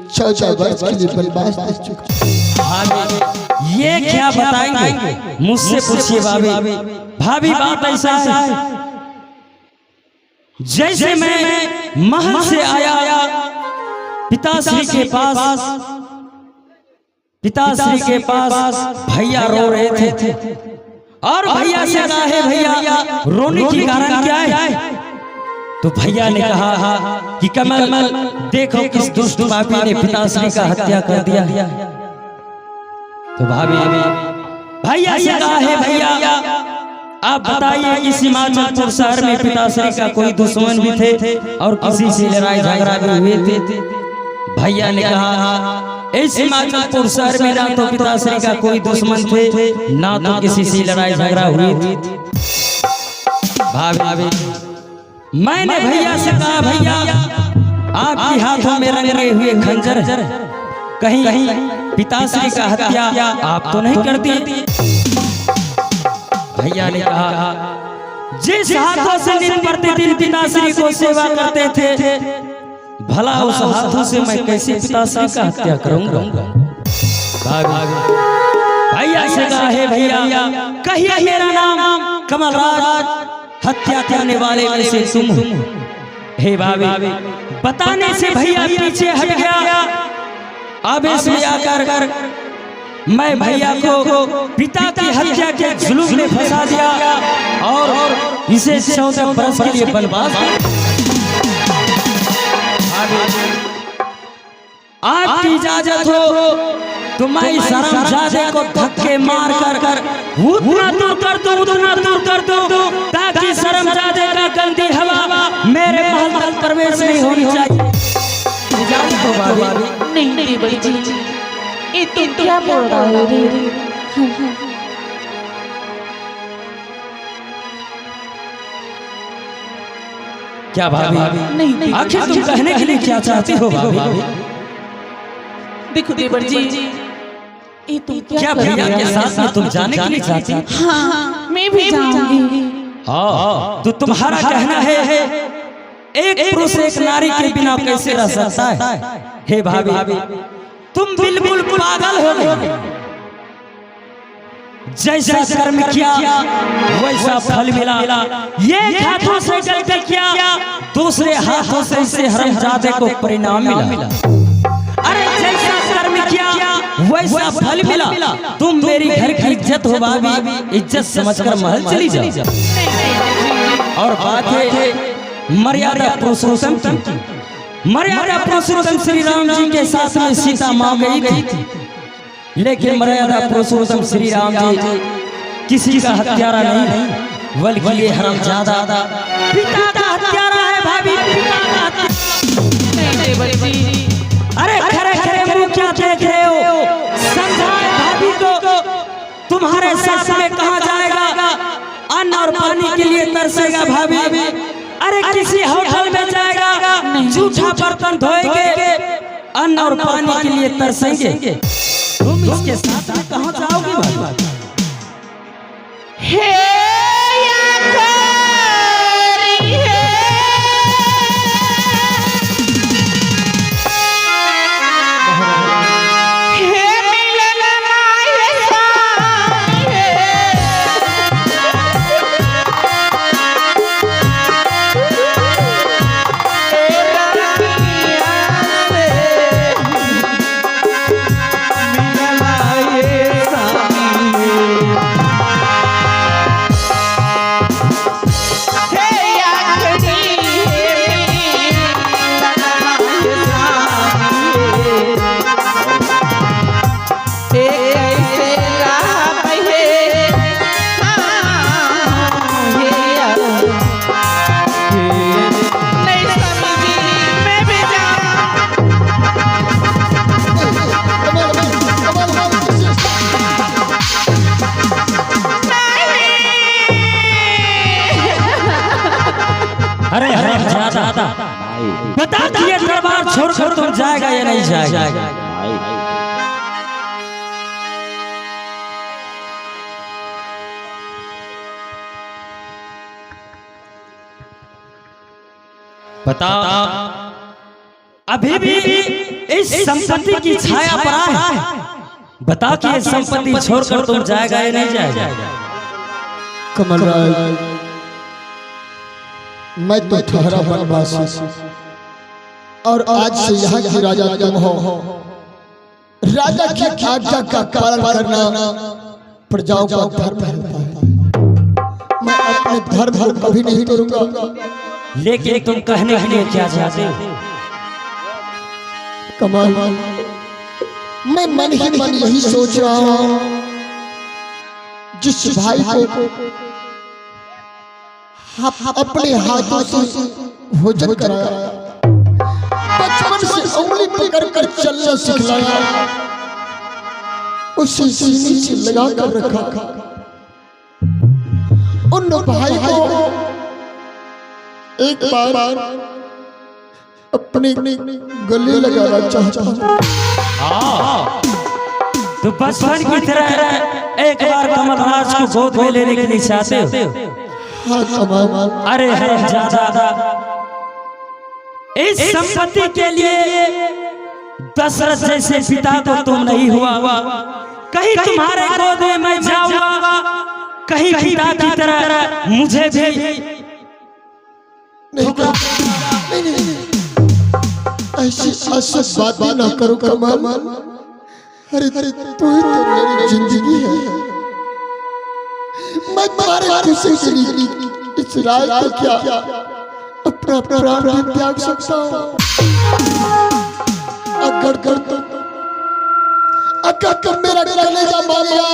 14 वर्ष के लिए बनवास दे चुका। ये क्या बताएंगे मुझसे पूछिए भाभी। भाभी बात ऐसा है जैसे मैं महल से आया पिताश्री के पास भैया रो रहे थे और भैया से कहा है भैया रोने की कारण क्या है? तो भैया ने कहा कि कमल देखो किस दुष्ट पापी ने पिताश्री का हत्या कर दिया। तो भाभी भैया से कहा है भैया आप बताइए इस हिमाचलपुर शहर में पिताश्री का कोई दुश्मन भी थे और किसी से लड़ाई झगड़ा भी हुए थे? भैया ने कहा इस हिमाचलपुर शहर में ना तो पिताश्री का कोई दुश्मन थे ना तो किसी से लड़ाई झगड़ा हुई थी। भाभी मैंने भैया से कहा भैया आपके हाथों में रंगे हुए खंजर कहीं पिताश्री का हत्या आप तो नहीं करती? भैया ने कहा जिस हाथों से दिन प्रतिदिन पिताश्री को सेवा करते थे भला उस हाथों से मैं कैसे पिताश्री का हत्या करूंगा? भैया से कहा है भैया कहिए मेरा नाम कमलराज हत्या करने वाले में से तुम हो। हे भाभी बताने से भैया पीछे हट गया। अब इसमें आकर मैं भैया को पिता की हत्या के जुल्म में फंसा दिया और इसे 14 वर्ष के लिए बनवास आपकी इजाजत हो तो मैं शर्मजादे को धक्के मार कर उतना दूर कर दो ताकि शर्मजादे का गंदी हवा मेरे महल तक प्रवेश नहीं होनी चाहिए। इजाजत हो भाभी? नहीं बच्ची ये तुम क्या बोल रहे हो? क्या भाभी नहीं आखिर तुम कहने के लिए क्या चाहती हो भाभी? देखो देवर जी ये तुम क्या भैया के साथ में तुम जाने के लिए चाहती? हाँ मैं भी जाऊंगी। हाँ तो तुम्हारा कहना है एक पुरुष एक नारी के बिना कैसे रह सकता है? हे भाभी तुम बिल्कुल पागल हो गए। जैसा कर्म किया वैसा फल मिला। ये हाथों से गलती किया दूसरे हाथों से इसे हरामजादे को परिणाम मिला। अरे जैसा कर्म किया वैसा फल मिला। तुम मेरी घर की इज्जत हो भाभी इज्जत समझकर महल चली जाओ। और बात है मर्यादा पुरुषोत्तम की। मर्यादा पुरुषोत्तम श्री राम जी के साथ में सीता मां गई थी लेकिन मर्यादा पुरुषोत्तम श्री राम जी किसी का हत्यारा नहीं बल्कि ये हरामजादा पिता का हत्यारा है भाभी पिता का हत्यारा। अरे खरे खरे मुंह क्या देख रहे हो? समझाए भाभी को तुम्हारे साथ में कहाँ जाएगा? अन्न और पानी के लिए तरसेगा भाभी। अरे किसी होटल में जाएगा जूठा बर्तन धोएंगे अन्न और पानी के लिए तरसेंगे। तुम इसके साथ में कहाँ जाओगी भाभी? अरे हरामजादा बता दिए दरबार छोड़कर तुम जाएगा या नहीं जाएगा? बता अभी भी इस संपत्ति की छाया पर है। बता कि ये संपत्ति छोड़कर तुम जाएगा या नहीं जाएगा? कमलराज, मैं तो ठहरा वनवासी और आज से यहाँ की राजा तुम हो। राजा की आज्ञा का पालन करना प्रजाओं का धर्म है। मैं अपने धर्म को कभी नहीं तोड़ूंगा। लेकिन तुम कहने के लिए क्या चाहते हो? कमाल, मैं मन ही मन यही सोच रहा हूँ, जिस भाई को अपने हाथों से भोजन कराया, बचपन से उंगली पकड़ कर चलना सिखलाया, उसे सीने से लगा कर रखा, उन भाई को एक बार अपने गले लगाना चाहता हूँ। तो बचपन की तरह एक बार कमलराज को गोद में लेने के लिए चाहते हो? हाँ कमाल। अरे हरामजादा, इस संपत्ति के लिए दशरथ जैसे पिता को तुम नहीं हुआ। कहीं तुम्हारे गोद में मैं जाऊंगा, कहीं पिता की तरह मुझे भी नहीं, ऐसी असस बातें ना करो कमाल। अरे तू ही तो मेरी जिंदगी है। मैं तुम्हारे खुशी के लिए इस राज को क्या अपना प्राण भी त्याग सकता हूँ। अगर तुम मेरा कलेजा मांगा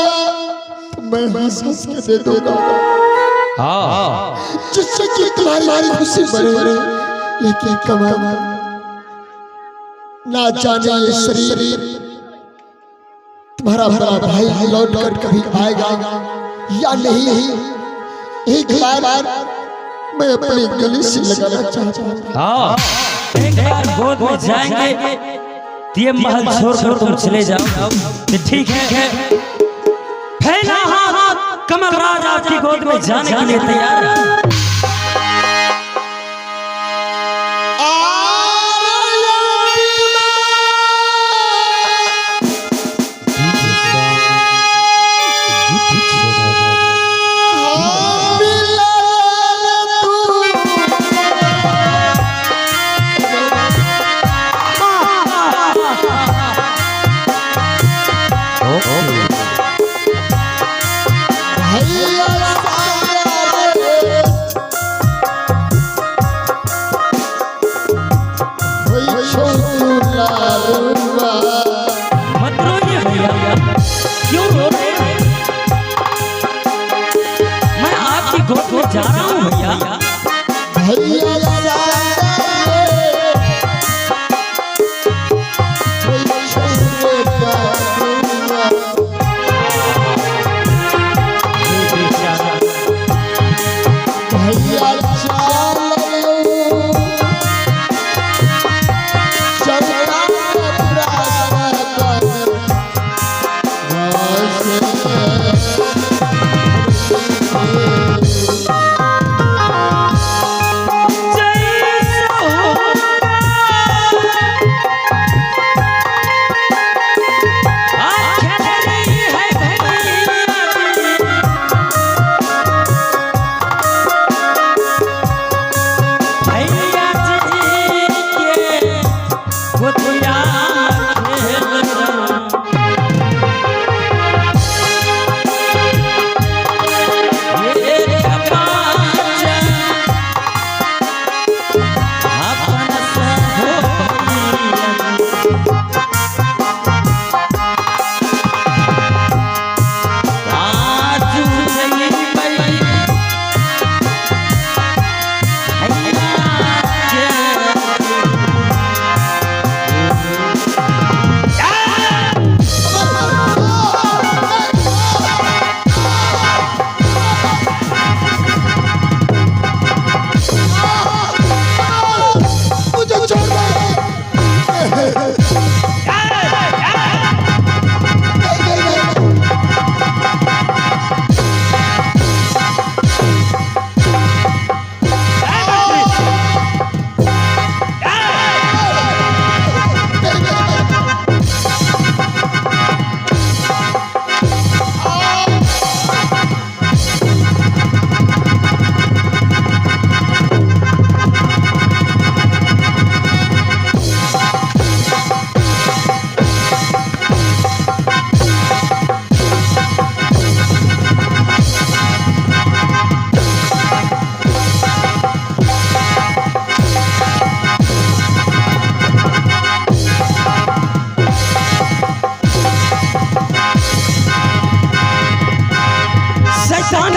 तो मैं हंस के दे दूंगा, जिससे कि तुम्हारी खुशी बढ़े। लेकिन कमाल, ना जाने ये शरीर तुम्हारा बड़ा भाई लौट कर कभी आएगा या नहीं। एक बार मैं अपने गले से लगाना चाहता हूँ। एक बार गोद में जाएंगे, ये महल छोड़कर तुम चले जाओ तो ठीक है। फैला हाथ, कमलराज आपकी गोद में जाने के लिए तैयार है।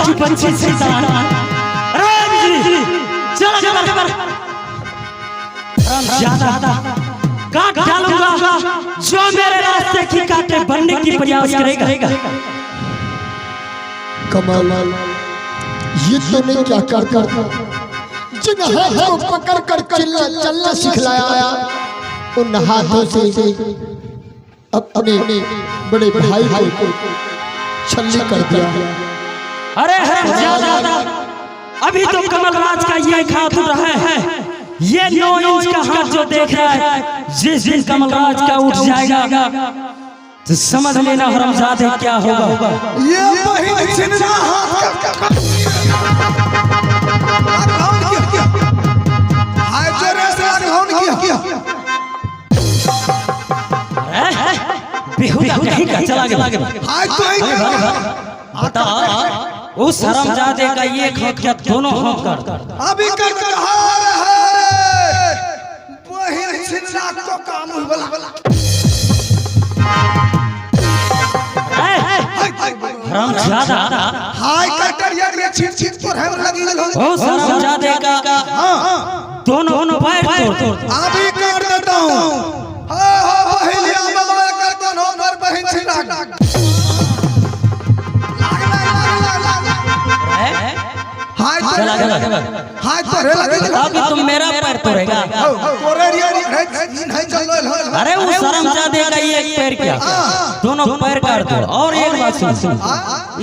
की बच्ची शैतान, अरे बिजली चला चला ज्यादा काट डालूंगा जो मेरे रास्ते की काटे बनने की प्रयास करेगा। कमाल, ये तो नहीं क्या करता, जिन हाथों को पकड़ कर चलना सिखलाया उन हाथों से अपने बड़े भाई को छल्ली कर दिया। अरे ज्यादा अभी तो कमलराज का ये हाथ उठ रहा है, ये 9 इंच का हाथ जो देख रहा है, जिस दिन कमलराज का उठ जाएगा तो समझ लेना हरामजादे क्या होगा। ये बहिन छिनरा हाथ हाय जोरे से आगौन किया बेहुदा कहीं का चला गया। हाय तो ही बता उस हरामजादे का ये हाथ क्या दोनों हाथ कर अभी कर हार है बहिन छिनरा तो काम हुआ। हरामजादा हाय कटर ये छिट तो है लगी ओ हरामजादे का दोनों पैर तोड़ अभी कर देता हूं। हां बहिलिया ममा कर दोनों पर बहिन छिनरा लाग हाय चला हाय तो रे लगी अभी तुम मेरा पैर तोड़ेगा। तोरे नहीं चल रहा। अरे उस हरामजादे का ये पैर क्या दोनों पैर काट दो। और एक बात सुन,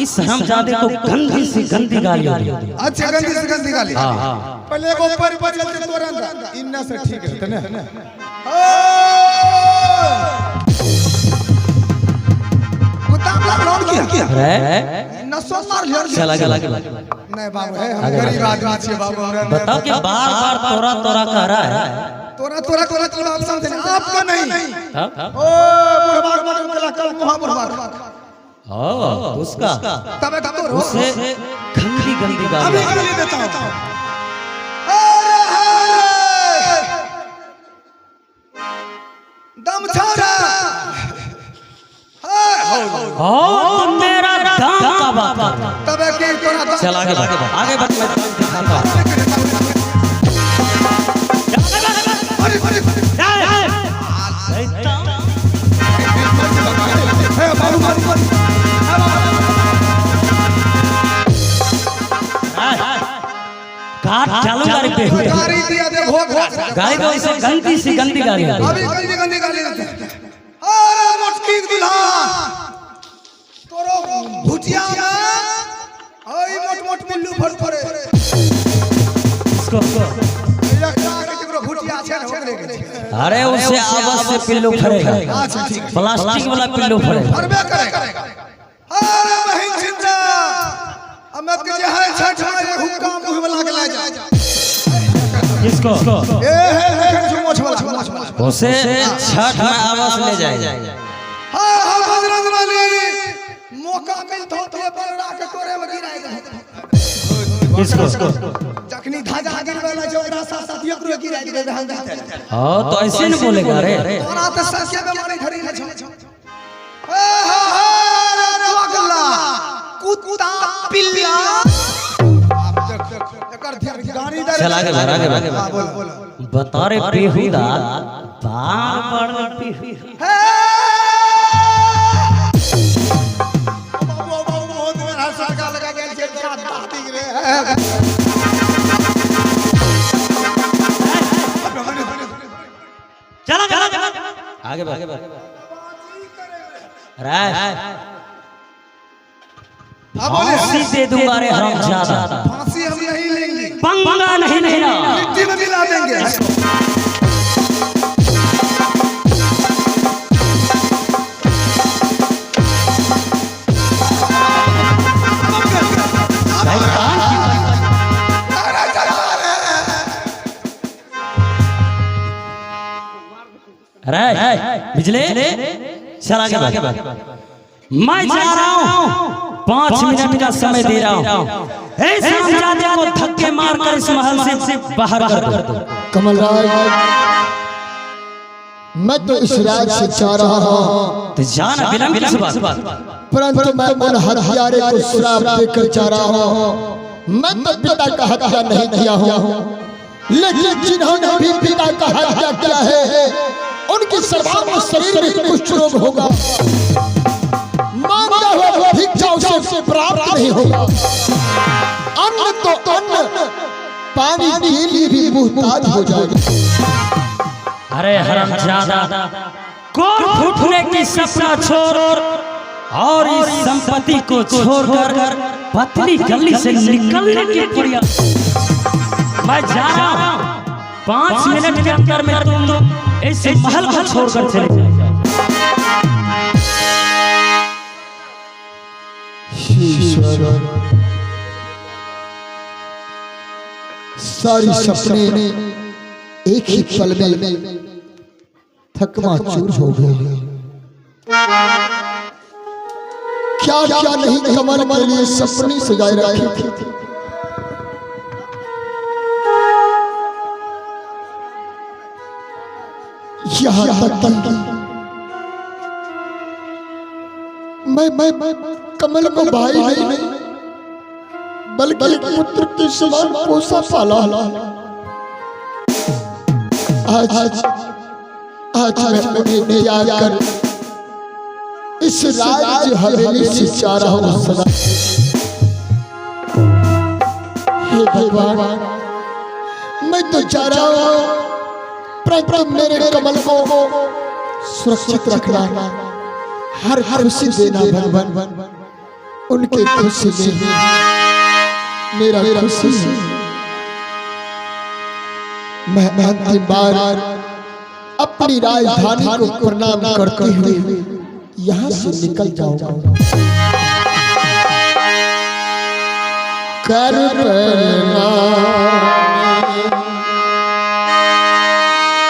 इस हरामजादे को गंदी सी गंदी गाली आ रही है। अच्छा गंदी से गंदी गाली। हां पहले वो पैर पर चलते तोरे अंदर इन्ना से ठीक है ना। कुत्ता लौट किया अरे नसो मार लिया। चला नहीं बाबू है हम गरीब आदमी छे बाबू। बताओ कि बार तोरा कह रहा है। तोरा आप समझे आपका नहीं। ओ बुढ़वा मतलब कल मुहा बुढ़वा ओ उसका तबे तो उसे गंदी गाली अभी गाली देता हूं। अरे दम छोड़ा ओ मेरा दाम का बात तबे के तोरा चला आगे बढ़ मैं दिखाता हूं। काट डालूंगा रे बेहुदा। गाड़ी दिया दे भोग गाली को इसे गंदी सी गंदी गाली आ रही है। अभी गंदी गाली देते। अरे मुटकी दुल्हा तोरो भुजिया में ओई मोट पिल्लू भर पड़े इसको या के केकरो भुजिया छै ना ओकरे के। अरे उसे आवाज से पिल्लू फड़ेगा। अच्छा ठीक प्लास्टिक वाला पिल्लू फड़ेगा। फरबे करेगा। अरे बहिन जिंदा अमत के जे है छठ में हुक्का मुंह में लाग ला जा। किसको ए है मोछ वाला उसे छठ में आवाज ले जाएगा। हां बजरंग बली मौका मिल तो बलरा के तोरे में गिराए दे। किसको जखनी धाजा गिर वाला जो रास्ता साथिया को गिराए दे रहल जाते। हां तो ऐसे नहीं बोलेगा रे। तोरा तो सस्य में मारी धरी न छ। रे जोगला कुत्ता पिल्ला आप देख एकर गाड़ी दे। चला आगे हां बोल बता रे बेहुदा बार बेहुदा। बहुत मेरा सरकार लगा गेल छै दादी रे। चला आगे फांसी दे दूंगा रे हरामजादा। फांसी हम नहीं लेंगे, पंगा नहीं लेना। मिट्टी में मिला देंगे। बिजली चल आगे मैं जा रहा हूँ 5 मिनट का समय दे रहा हूँ। ऐसे हरामजादे को धक्के मार कर इस महल से बाहर कर दो। कमलराज मैं तो इस राज से चाह रहा हूँ तो जाना विलंब किस बात परंतु मैं उन हत्यारे को श्राप देकर जा रहा हूँ। मैं तो पिता का हत्या नहीं किया हूँ, लेकिन जिन्होंने भी पिता का हत्या किया है उनके सर्वांग शरीर में कुष्ठ रोग होगा। मांगा हुआ भिक्षा उसे प्राप्त नहीं होगा। अन्न तो अन्न, पानी के लिए भी मुहताज हो जाएगा। अरे हरामजादा, कौन फूटने की सपना छोड़ और इस संपत्ति को छोड़कर पतली गली से निकलने की प्रयास। मैं जा रहा हूँ, 5 मिनट के अंदर में तुम इस महल को छोड़कर चले जाओ। सारी सपने एक ही पल में थकमाचूर हो गए। क्या क्या नहीं कमल के लिए सपने सजाए रखे थे। यहाँ तक मैं कमल को भाई नहीं बल्कि पुत्र के समान पोसा पाला। आज मैं उन्हें त्याग कर इस राज्य हवेली से जा रहा हूँ सदा। हे भगवान, मैं तो जा रहा हूँ, परंतु मेरे कमल को सुरक्षित रखना, हर खुशी देना भगवान। उनके खुशी में मेरा खुशी है। मैं अंतिम बार अपनी राजधानी को प्रणाम करते हुए यहाँ से निकल जाऊंगा। कर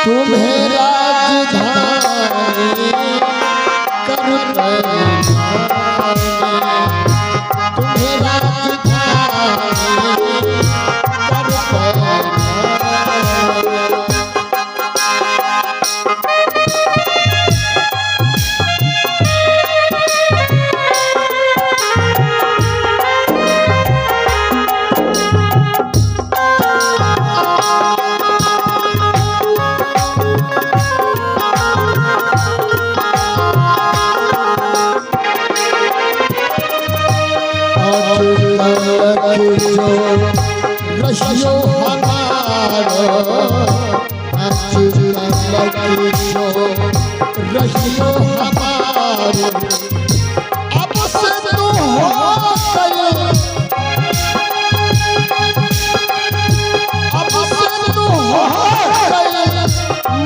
तुम्हें राजधानी कर तुम्हें राजधानी रशियो हमारो रशियो हमारो अब से तो हो गए, अब से तो हो गए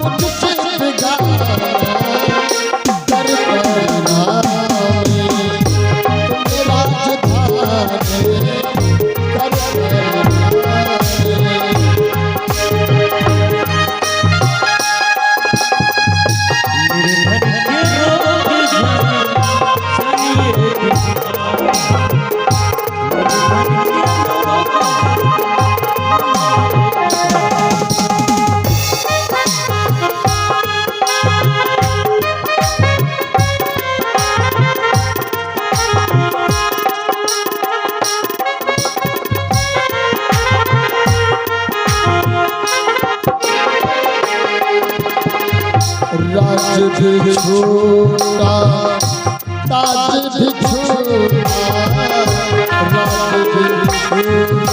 मुझसे बिगाड़ कर राज भी छोटा ताज भी छोटा, राज भी छोटा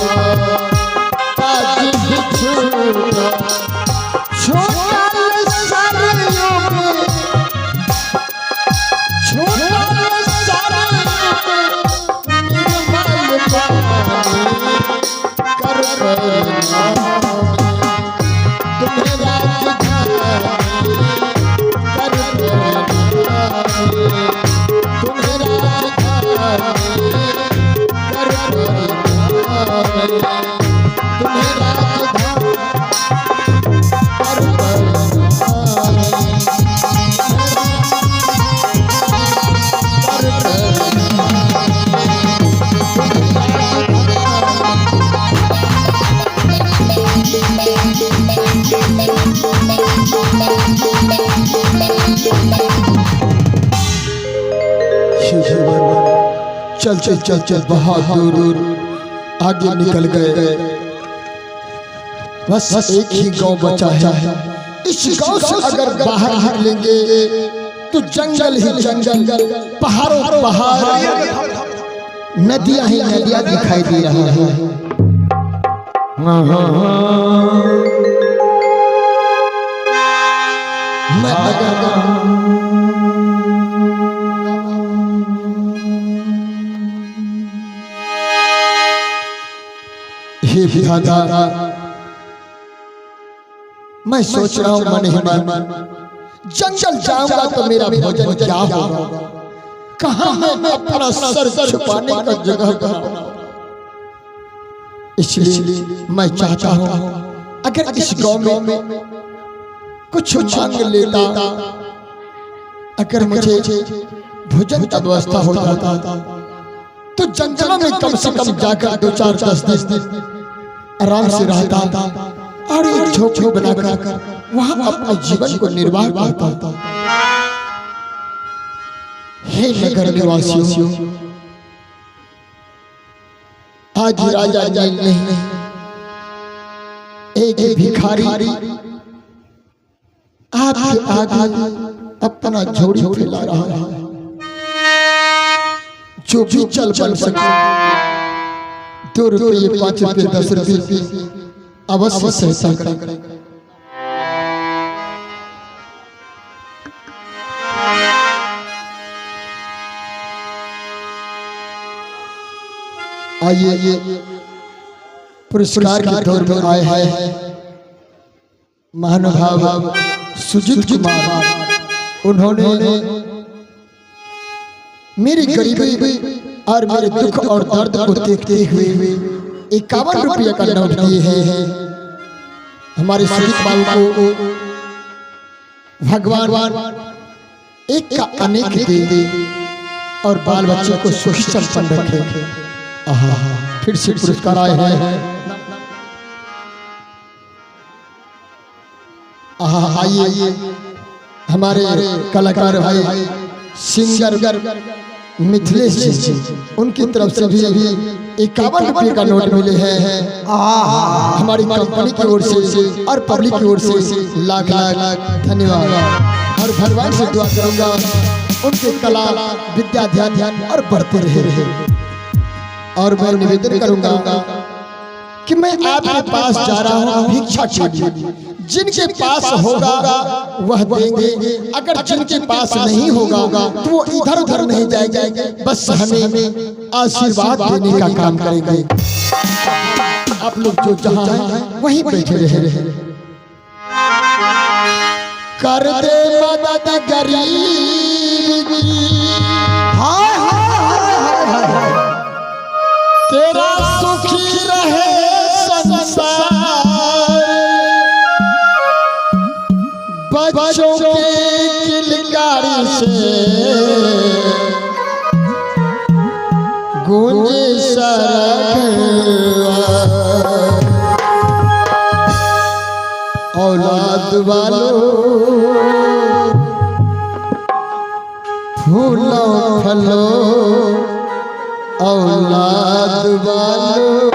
ताज भी छोटा, छोटा सारियों में छोटा सारियों में निर्मल पानी कर तुम्हें राजधानी तुम्हें राजधानी चलते चलते बहुत दूर आगे निकल गए। बस एक ही गांव बचा है। इस गांव से अगर बाहर निकलेंगे तो जंगल ही जंगल, पहाड़ों पहाड़, नदियां ही नदियां दिखाई दे रहा है। मैं हे विधाता, मैं सोच रहा हूं मन ही मन, जंगल जाऊंगा तो मेरा भोजन क्या होगा? कहां मैं अपना सर छुपाने का जगह बनाऊं? इसलिए मैं चाहता हूं अगर इस गांव में कुछ मांग लेता, अगर मुझे भोजन की व्यवस्था हो जाता तो जंगलों में कम से कम जाकर 2-4-10 दिन आराम से रहता और एक झोपड़ी बनाकर वहां अपने जीवन को निर्वाह करता। हे नगर निवासियों, आज राजा नील नहीं, एक भिखारी आपके आगे अपना झोड़ी फैला रहा है। जो भी चल बल सके 2 रुपये 5 रुपये 10 रुपये अवश्य सहायता करें। आइए पुरस्कार के दौर में आए हैं महानुभाव सुजीत कुमार। उन्होंने मेरी गरीबी और मेरे दुख और दर्द को देखते हुए 51 रुपये का नोट दिए हैं। हमारे सुजीत बाबू को भगवान एक का अनेक दे और बाल बच्चे को सुखी संपन्न रखे। फिर से पुरस्कार आए हैं। आइए हमारे कलाकार भाई सिंगर मिथिलेश जी, उनकी तरफ से भी 51 रुपये का नोट मिले हैं। हमारी कंपनी की ओर से और पब्लिक की ओर से लाख लाख धन्यवाद। और भगवान से दुआ करूंगा उनके कला विद्या ध्यान और बढ़ते रहे। और मैं निवेदन करूंगा कि मैं आपके पास जा रहा हूं भिक्षा के लिए। जिनके पास होगा वह देंगे, अगर जिनके पास नहीं होगा तो वो इधर उधर नहीं जाएंगे, बस हमें आशीर्वाद देने का काम करेंगे। आप लोग जो जहां हैं वहीं बैठे रहे। कर दे मदद गरीब की, तेरा सुखी रहे संसार, बच्चों के किलकारी से गूंजे सरगवा। औलाद वालों फूलों फलों, औलाद वालों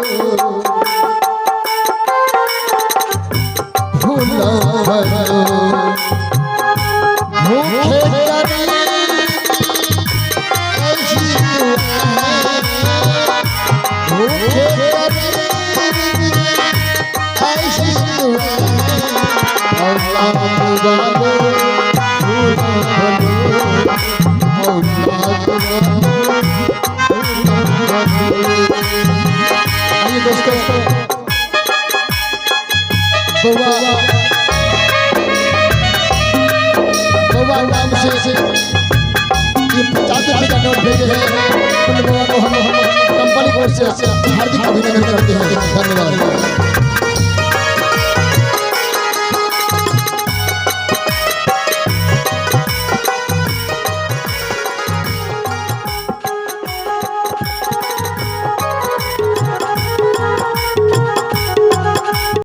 फूलों फलों, भूखे गरीब ऐसी भूखे गरीब ऐसी औलाद वालों फूलों फलों, औलाद वालों। दोस्तों बउआ नाम से ये 50 रुपये का नोट भेजे हैं। उन बउआ को हम कंपनी की ओर से हार्दिक अभिनंदन करते हैं। धन्यवाद।